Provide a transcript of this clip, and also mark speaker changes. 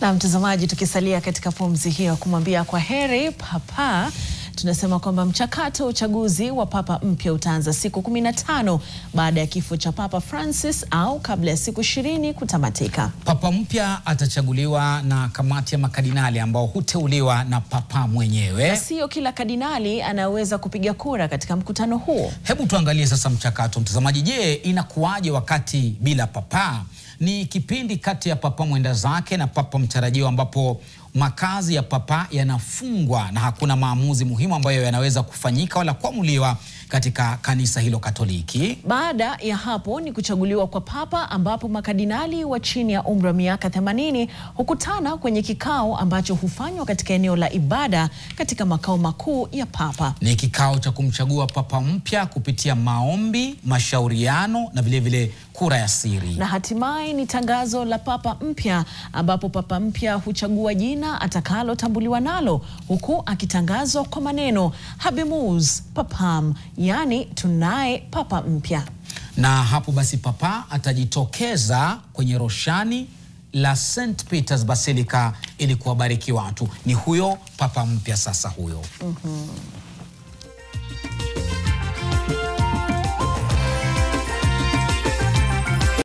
Speaker 1: Na mtazamaji, tukisalia katika pumzi hiyo kumwambia kwa heri Papa, tunasema kwamba mchakato wa uchaguzi wa Papa mpya utaanza siku 15 baada ya kifo cha Papa Francis au kabla ya siku 20 kutamatika.
Speaker 2: Papa mpya atachaguliwa na kamati ya makardinali ambao huteuliwa na Papa mwenyewe.
Speaker 1: Sio kila kardinali anaweza kupiga kura katika mkutano huo.
Speaker 2: Hebu tuangalie sasa mchakato, mtazamaji. Je, inakuwaje wakati bila Papa? Ni kipindi kati ya Papa mwenda zake na Papa mtarajiwa ambapo makazi ya Papa yanafungwa na hakuna maamuzi muhimu ambayo yanaweza kufanyika wala kuamuliwa katika kanisa hilo Katoliki.
Speaker 1: Baada ya hapo ni kuchaguliwa kwa Papa ambapo makardinali wa chini ya umri wa miaka 80 hukutana kwenye kikao ambacho hufanywa katika eneo la ibada katika makao makuu ya Papa.
Speaker 2: Ni kikao cha kumchagua Papa mpya kupitia maombi, mashauriano na vile kura ya siri.
Speaker 1: Na hatimaye ni tangazo la Papa mpya ambapo Papa mpya huchagua jina atakalotambuliwa nalo huku akitangazwa kwa maneno Habemus Papam, yani tunaye Papa mpya.
Speaker 2: Na hapo basi Papa atajitokeza kwenye roshani la St. Peter's Basilica ili kuwabariki watu. Ni huyo Papa mpya sasa huyo.